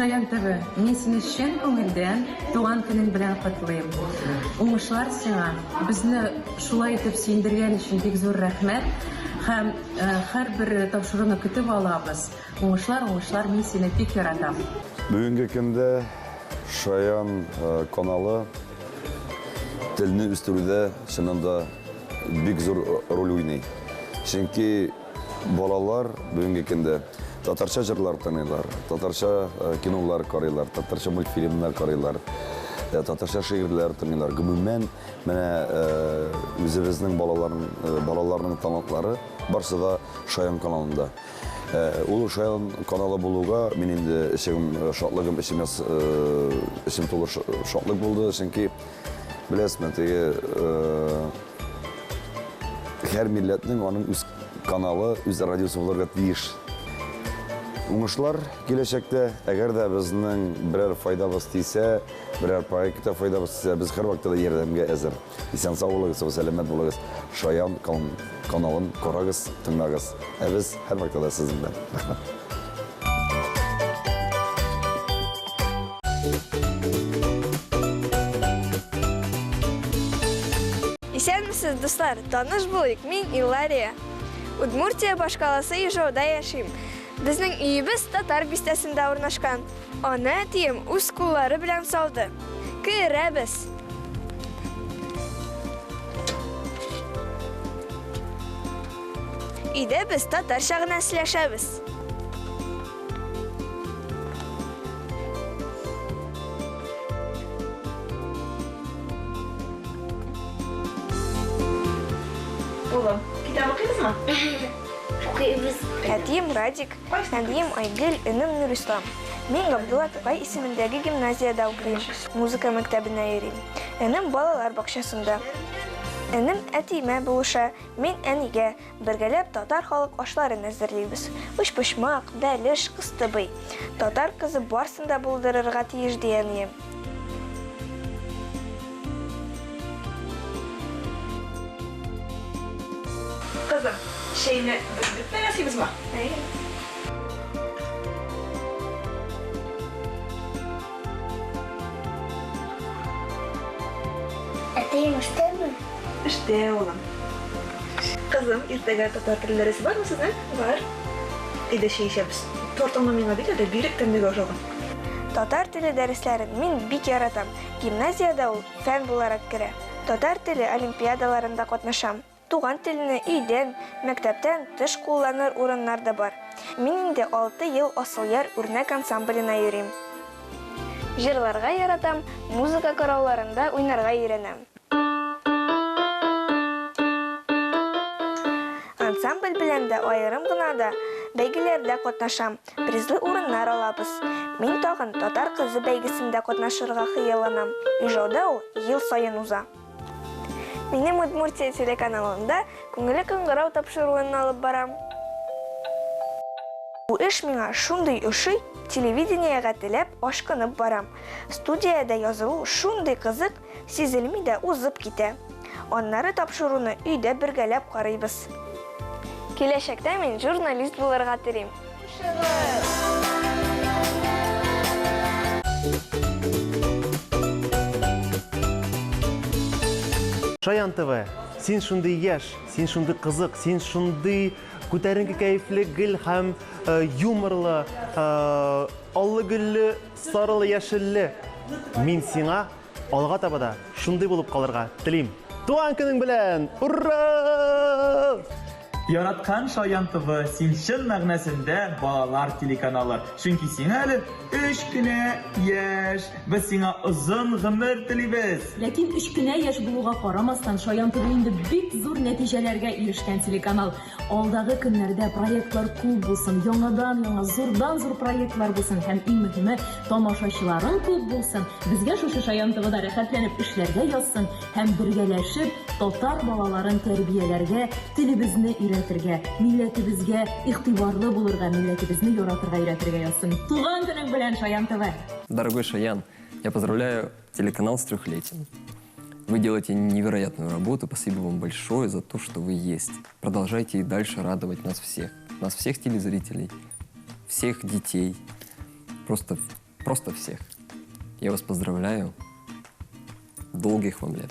Шаян ТВ, мен сені шын көңілден туған күнің білән құтлыйм. Уңышлар сиңа, безне шулай итеп сөендергән өчен бик зур рәхмәт. Һәм һәрбер тапшыруны көтеп алабыз. Уңышлар, мен сені бик яратам. Бүгінгі көндә Шаян каналы телне үстерүдә чынында бик зур роль уйный. Чөнки балалар бүгінгі көндә татарча җырлар тыңлыйлар, татарча кинолар карыйлар, татарча мультфильмнар карыйлар, татарча шигырьләр тыңлыйлар. Гомумән, менә үзебезнең балаларның талантлары барысы да Шаян каналында. Ул Шаян каналы булуга мин инде шатлыгым ичем тулы шатлык булды, чөнки беләсезме, теге һәр милләтнең аның үз каналы, үз радиосы булырга тиеш. Уңышлар киләчәктә, әгәр дә безнең берәр файдабыз тисә, берәр проектта файдабыз тисә, без һәр вакытта ярдәмгә әзер. Исән сау булыгыз, сәламәт булыгыз. Шаян каналын карагыз, тыңлагыз. Ә без һәр вакытта сезнең белән. Исәнмесез, дуслар, таныш булыйк, мин Илария. Удмуртия башкаласы Ижауда яшим. Безнең өебез татар бистәсендә урнашкан. Аны әтием үз куллары белән салды. Керәбез. Өйдә без татарча гына сөйләшәбез. Улым, китап укыйсызмы? Әтием Радик, әнием Айгөл, энем Нурислам. Мин Габдулла Тукай исемендәге гимназияда укыйм, музыка мәктәбенә йөрим. Энем балалар бакчасында. Энем әтиемә булыша, мин әнигә бергәләп татар халык ашларын әзерлибез. Учпочмак, бәлеш, кыстыбый. Татар кызы барсын да булдырырга тиеш ди әнием. Кызым, şeyini bükmeyesiniz mi? Әтейім іштеме? İşte oğlum. Kızım, irtega tatar tillerisi var mı sizin? Var. İde şey işemiz. Tortamla mena bile de birlikten de görüşelim. Татар теле дәресләрен мин бик яратам. Гимназиядә ул фән буларак керә. Татар теле олимпиадаларында катнашам. Туган телене өйдән, мәктәптән тыш кулланыр урыннар да бар. Мин инде 6 ел Асылъяр үрнәк ансамбленә йөрим. Җырларга яратам, музыка карауларында уйнарга өйрәнәм. Ансамбль белән дә аерым гына да бәйгеләрдә катнашам, призлы урыннар алабыз. Мин тагын татар кызы бәйгесендә катнашырга хыялланам. Ижауда ул ел саен уза. Минем Удмуртия телеканалында күңелле кыңгырау тапшыруын алып барам. Бу эш миңа шундый ошый, телевидениягә теләп ашкынып барам. Студиядә язылу шундый кызык, сизелми дә узып китә. Аннары тапшыруны өйдә бергәләп карыйбыз. Киләчәктә мин журналист булырга телим. Шаян ТВ, син шундый яш, син шундый кызык, син шундый күтәренке кәефле, гел һәм юморлы, аллы гөлле, сарылы яшелле. Мин сиңа алга табада шундый булып калырга телим. Туган көнең белән! Ура! Яраткан Шаян ТВ син чын мәгънәсендә балалар телеканалы. Чөнки син әле 3 кенә яшь. Без сиңа озын гомер телибез. Ләкин 3 кенә яшь булуга карамастан Шаян ТВ инде бик зур нәтиҗәләргә ирешкән телеканал. Алдагы көннәрдә проектлар күп булсын, яңадан-яңа зурдан-зур проектлар булсын һәм иң мөһиме тамашачыларын күп булсын. Безгә шушы Шаян ТВда рәхәтләнеп эшләргә язсын һәм бергәләшеп татар балаларын тәрбияләргә, телебезне өйрәтергә, милләтебезгә игътибарлы булырга, милләтебезне яратырга өйрәтергә язсын. Туган көнең белән Шаян ТВ. Дорогой Шаян, я поздравляю телеканал с 3-летием. Вы делаете невероятную работу. Спасибо вам большое за то, что вы есть. Продолжайте и дальше радовать нас всех телезрителей, всех детей. Просто просто всех. Я вас поздравляю. Долгих вам лет.